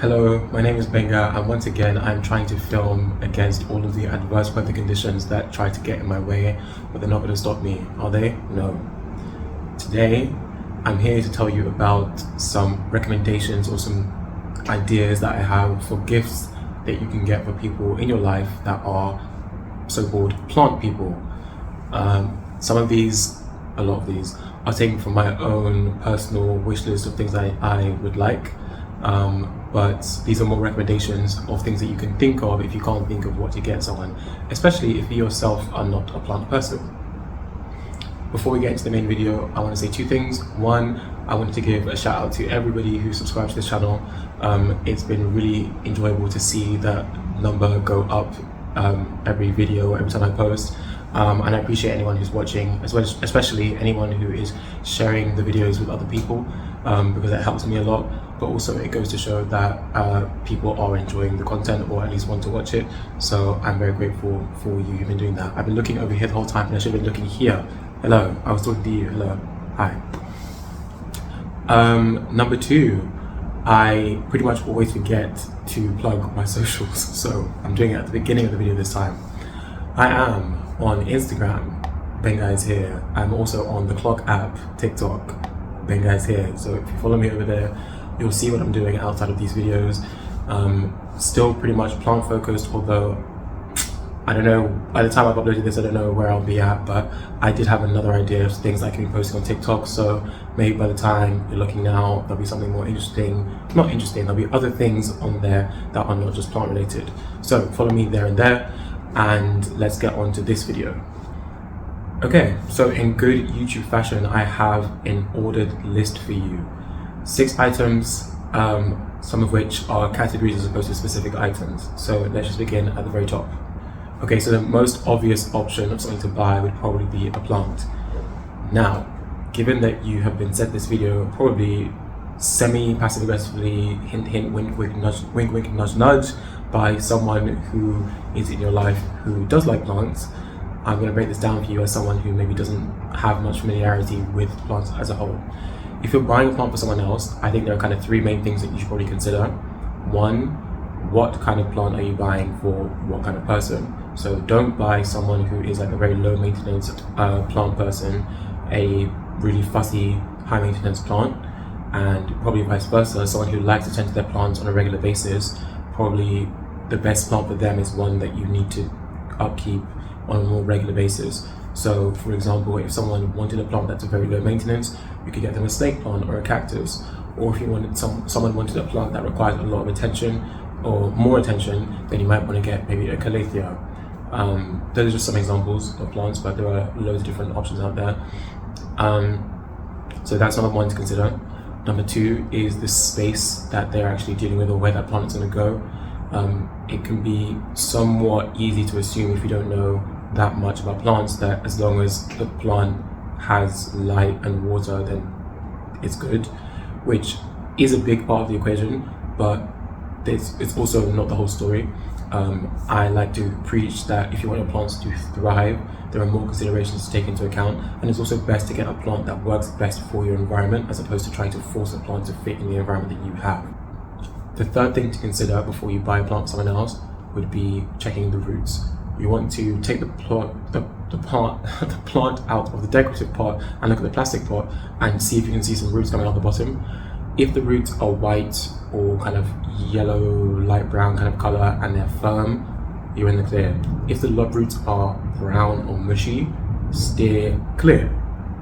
Hello, my name is Benga, and once again I'm trying to film against all of the adverse weather conditions that try to get in my way, but they're not going to stop me, are they? No. Today I'm here to tell you about some recommendations or some ideas that I have for gifts that you can get for people in your life that are so-called plant people. Some of these, a lot of these, are taken from my own personal wish list of things I would like. But these are more recommendations of things that you can think of if you can't think of what to get someone, especially if you yourself are not a plant person. Before we get into the main video, I want to say two things. One, I wanted to give a shout out to everybody who subscribed to this channel. It's been really enjoyable to see that number go up every video, every time I post. And I appreciate anyone who's watching, as well as especially anyone who is sharing the videos with other people, because that helps me a lot. But also it goes to show that people are enjoying the content, or at least want to watch it. So I'm very grateful for you who've been doing that. I've been looking over here the whole time, and I should have been looking here. Hello, I was talking to you. Hello, hi. Number two, I pretty much always forget to plug my socials, so I'm doing it at the beginning of the video this time. I am on Instagram, Benga is here. I'm also on the Clock app, TikTok, Benga is here. So if you follow me over there, you'll see what I'm doing outside of these videos. Still pretty much plant focused, although I don't know, by the time I've uploaded this, I don't know where I'll be at, but I did have another idea of things I can be posting on TikTok, so maybe by the time you're looking now, there'll be something more interesting. Not interesting, there'll be other things on there that are not just plant related. So follow me there and there, and let's get on to this video. Okay, so in good YouTube fashion, I have an ordered list for you. 6 items, some of which are categories as opposed to specific items. So let's just begin at the very top. Okay, so the most obvious option of something to buy would probably be a plant. Now, given that you have been sent this video probably semi-passive aggressively, hint hint, wink wink, nudge nudge, by someone who is in your life who does like plants, I'm going to break this down for you as someone who maybe doesn't have much familiarity with plants as a whole. If you're buying a plant for someone else, I think there are kind of 3 main things that you should probably consider. One, what kind of plant are you buying for what kind of person? So don't buy someone who is like a very low maintenance plant person, a really fussy, high maintenance plant, and probably vice versa, someone who likes to tend to their plants on a regular basis. Probably the best plant for them is one that you need to upkeep on a more regular basis. So for example, if someone wanted a plant that's a very low maintenance, you could get them a snake plant or a cactus. Or if you wanted someone wanted a plant that requires a lot of attention or more attention, then you might want to get maybe a calathea. Those are just some examples of plants, but there are loads of different options out there. So that's number 1 to consider. Number 2 is the space that they're actually dealing with, or where that plant is going to go. It can be somewhat easy to assume, if you don't know that much about plants, that as long as the plant has light and water, then it's good, which is a big part of the equation, but it's also not the whole story. I like to preach that if you want your plants to thrive, there are more considerations to take into account, and it's also best to get a plant that works best for your environment, as opposed to trying to force a plant to fit in the environment that you have. The third thing to consider before you buy a plant from someone else would be checking the roots. You want to take the plant out of the decorative pot and look at the plastic pot and see if you can see some roots coming out the bottom. If the roots are white or kind of yellow, light brown kind of color and they're firm, you're in the clear. If the roots are brown or mushy, steer clear.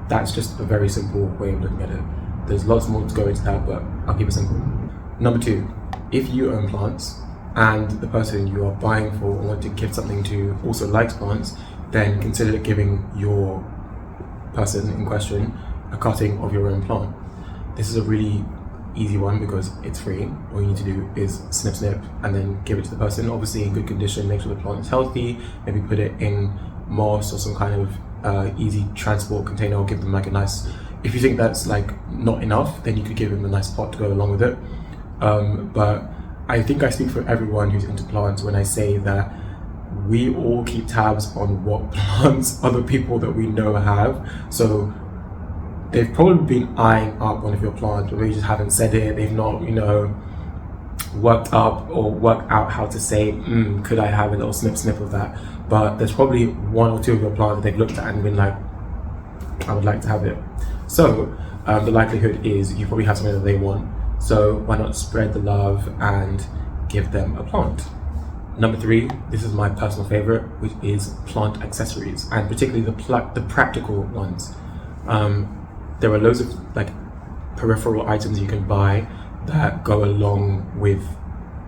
That's just a very simple way of looking at it. There's lots more to go into that, but I'll keep it simple. Number 2, if you own plants and the person you are buying for or want to give something to also likes plants, then consider giving your person in question a cutting of your own plant. This is a really easy one because it's free. All you need to do is snip and then give it to the person, obviously in good condition. Make sure the plant is healthy, maybe put it in moss or some kind of easy transport container, or give them like a nice, if you think that's like not enough, then you could give them a nice pot to go along with it. But I think I speak for everyone who's into plants when I say that we all keep tabs on what plants other people that we know have. So they've probably been eyeing up one of your plants, but they just haven't said it. They've not, worked up or worked out how to say, could I have a little snip of that? But there's probably one or two of your plants that they've looked at and been like, I would like to have it. So the likelihood is you probably have something that they want. So why not spread the love and give them a plant? Number 3, this is my personal favorite, which is plant accessories, and particularly the practical ones. There are loads of like peripheral items you can buy that go along with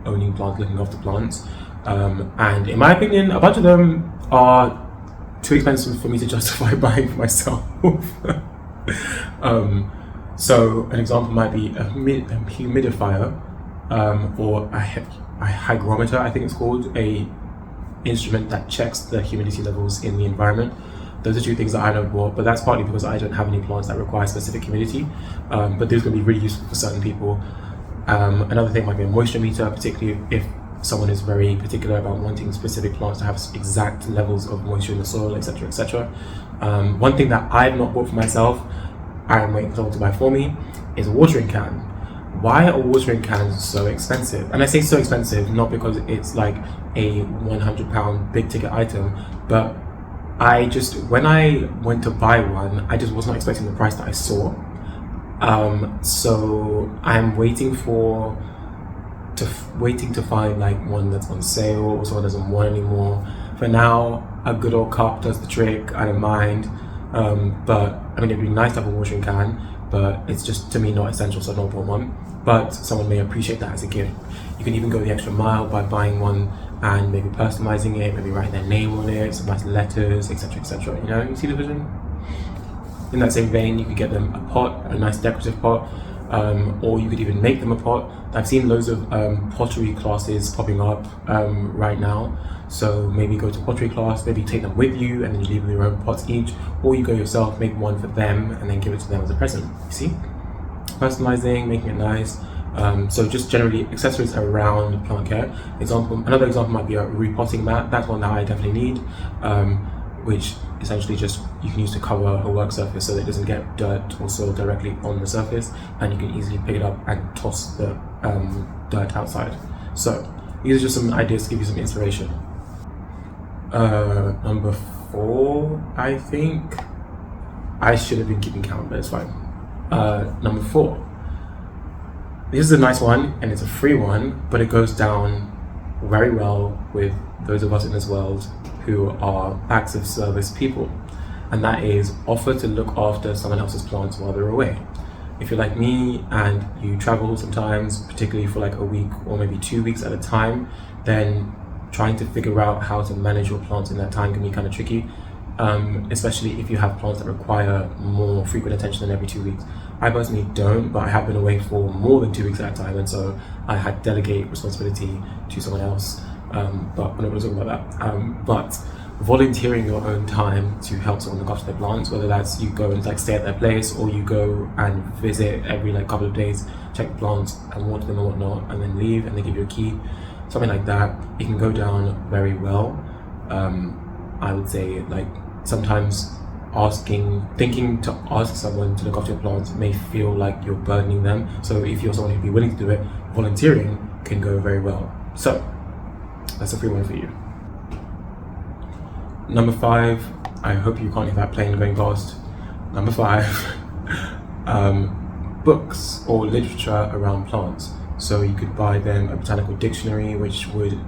owning plants, looking after plants. And in my opinion, a bunch of them are too expensive for me to justify buying for myself. So an example might be a humidifier, or a hygrometer, I think it's called, a instrument that checks the humidity levels in the environment. Those are 2 things that I know bought, but that's partly because I don't have any plants that require specific humidity, but those are going to be really useful for certain people. Another thing might be a moisture meter, particularly if someone is very particular about wanting specific plants to have exact levels of moisture in the soil, etc., etc. One thing that I've not bought for myself, I'm waiting for someone to buy for me, is a watering can. Why are watering cans so expensive? And I say so expensive not because it's like a £100 big ticket item, but when I went to buy one, I just was not expecting the price that I saw. So I'm waiting to find like one that's on sale or someone doesn't want anymore. For now, a good old cup does the trick. I don't mind. But I mean, it'd be nice to have a watering can, but it's just, to me, not essential, so I don't want one. But someone may appreciate that as a gift. You can even go the extra mile by buying one and maybe personalizing it, maybe writing their name on it, some nice letters, etc., etc. You know, you see the vision? In that same vein, you could get them a pot, a nice decorative pot, or you could even make them a pot. I've seen loads of pottery classes popping up right now. So maybe go to pottery class, maybe take them with you and then you leave your own pots each, or you go yourself, make one for them and then give it to them as a present. You see? Personalizing, making it nice. So just generally accessories around plant care. Another example might be a repotting mat. That's one that I definitely need, which essentially just you can use to cover a work surface so that it doesn't get dirt or soil directly on the surface, and you can easily pick it up and toss the dirt outside. So these are just some ideas to give you some inspiration. Number 4, I think. I should have been keeping count, but it's fine. Number 4. This is a nice one, and it's a free one, but it goes down very well with those of us in this world who are acts of service people, and that is offer to look after someone else's plants while they're away. If you're like me and you travel sometimes, particularly for like a week or maybe 2 weeks at a time, then trying to figure out how to manage your plants in that time can be kind of tricky, especially if you have plants that require more frequent attention than every 2 weeks. I personally don't, but I have been away for more than 2 weeks at a time, and so I had to delegate responsibility to someone else, but I'm not going to talk about that. But volunteering your own time to help someone look after their plants, whether that's you go and like stay at their place, or you go and visit every like couple of days, check the plants and water them and whatnot, and then leave and they give you a key, something like that, it can go down very well. I would say like sometimes thinking to ask someone to look after your plants may feel like you're burdening them. So if you're someone who'd be willing to do it, volunteering can go very well. So that's a free one for you. Number 5, I hope you can't hear that plane going past. Number 5, books or literature around plants. So you could buy them a botanical dictionary, which would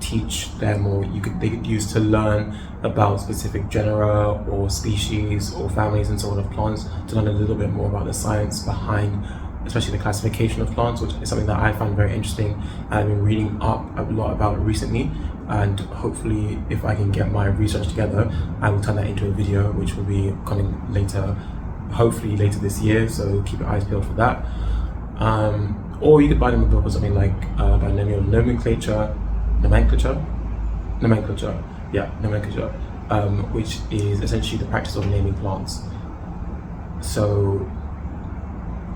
teach them, or they could use to learn about specific genera or species or families and so on of plants, to learn a little bit more about the science behind especially the classification of plants, which is something that I find very interesting. I've been reading up a lot about it recently, and hopefully if I can get my research together, I will turn that into a video which will be coming later, hopefully later this year, so keep your eyes peeled for that. Or you could buy them a book or something like binomial nomenclature, which is essentially the practice of naming plants. So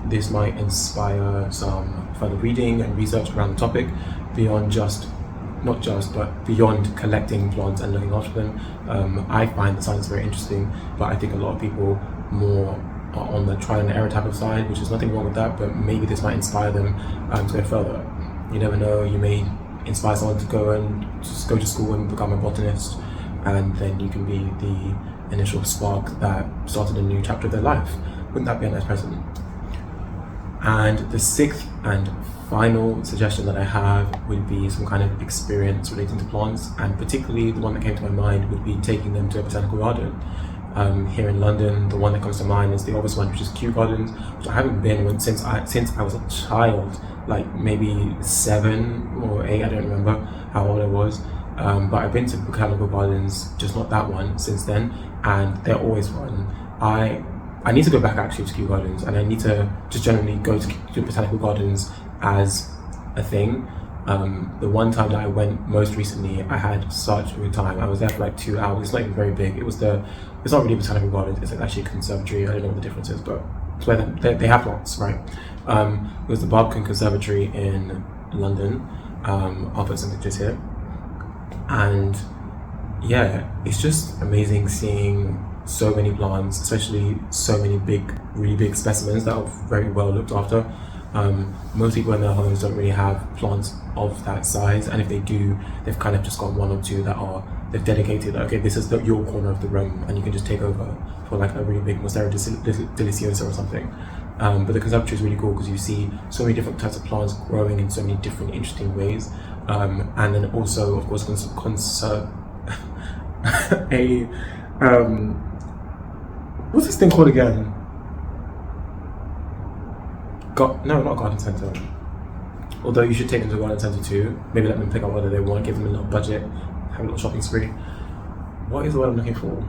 this might inspire some further reading and research around the topic beyond beyond collecting plants and looking after them. I find the science very interesting, but I think a lot of people more are on the trial and error type of side, which is nothing wrong with that, but maybe this might inspire them to go further. You never know, you may inspire someone to go to school and become a botanist, and then you can be the initial spark that started a new chapter of their life. Wouldn't that be a nice present? And the sixth and final suggestion that I have would be some kind of experience relating to plants, and particularly the one that came to my mind would be taking them to a botanical garden. Here in London, the one that comes to mind is the obvious one, which is Kew Gardens, which I haven't been since I was a child, like maybe 7 or 8, I don't remember how old I was. But I've been to botanical gardens, just not that one, since then, and they're always fun. I need to go back actually to Kew Gardens, and I need to just generally go to botanical gardens as a thing. The one time that I went most recently, I had such a good time. I was there for like 2 hours. It's not even very big. It's not really a botanical gardens, it's actually a conservatory. I don't know what the difference is, but it's where they have plants, right? It was the Barbican Conservatory in London. I'll put some pictures here. And yeah, it's just amazing seeing so many plants, especially so many really big specimens that are very well looked after. Most people in their homes don't really have plants of that size, and if they do, they've kind of just got 1 or 2 that they've dedicated. Okay, this is your corner of the room, and you can just take over for like a really big Monstera deliciosa or something. But the conservatory is really cool because you see so many different types of plants growing in so many different interesting ways, and then also, of course, what's this thing called again? No, not garden centre. Although you should take them to a garden centre too. Maybe let them pick up whether they want, give them a little budget, have a little shopping spree. What is the word I'm looking for?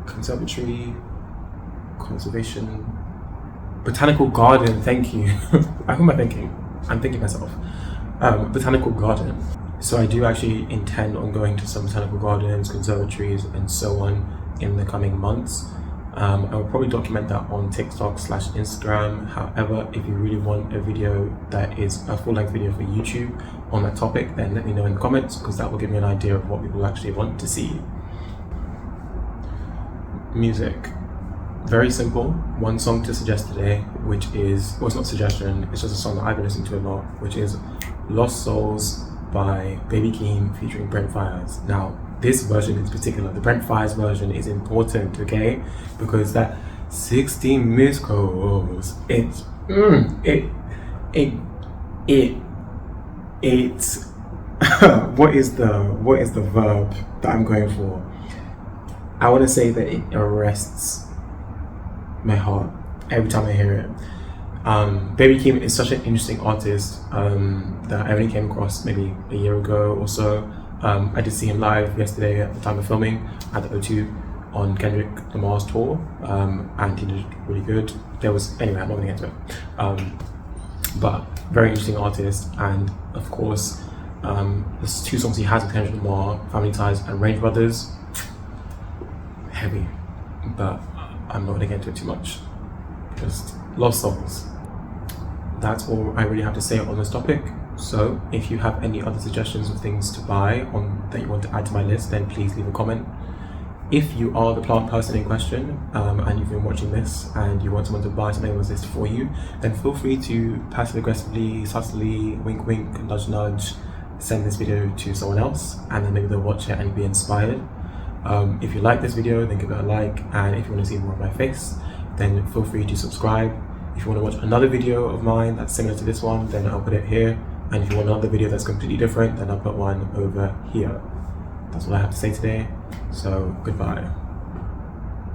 Conservatory, conservation, botanical garden, thank you. Who am I thinking? I'm thinking myself. Botanical garden. So I do actually intend on going to some botanical gardens, conservatories, and so on in the coming months. I will probably document that on TikTok/Instagram. However, if you really want a video that is a full-length video for YouTube on that topic, then let me know in the comments, because that will give me an idea of what people actually want to see. Music. Very simple. One song to suggest today, which is, well, it's not a suggestion, it's just a song that I've been listening to a lot, which is Lost Souls by Baby Keem featuring Brent Faiyaz. Now, this version in particular, the Brent Faiyaz version, is important, okay? Because that 16 missed calls, it's what is the verb that I'm going for? I want to say that it arrests my heart every time I hear it. Baby Keem is such an interesting artist that I only came across maybe a year ago or so. I did see him live yesterday at the time of filming at the O2 on Kendrick Lamar's tour, and he did really good. Anyway, I'm not going to get to it. But very interesting artist, and of course, there's 2 songs he has with Kendrick Lamar, Family Ties and Range Brothers. Heavy, but I'm not going to get into it too much. Just Lost Souls. That's all I really have to say on this topic. So if you have any other suggestions of things to buy that you want to add to my list, then please leave a comment. If you are the plant person in question, and you've been watching this and you want someone to buy something on this list for you, then feel free to passive-aggressively, subtly, wink wink, nudge nudge, send this video to someone else, and then maybe they'll watch it and be inspired. If you like this video, then give it a like, and if you want to see more of my face, then feel free to subscribe. If you want to watch another video of mine that's similar to this one, then I'll put it here. And if you want another video that's completely different, then I'll put one over here. That's all I have to say today. So, goodbye.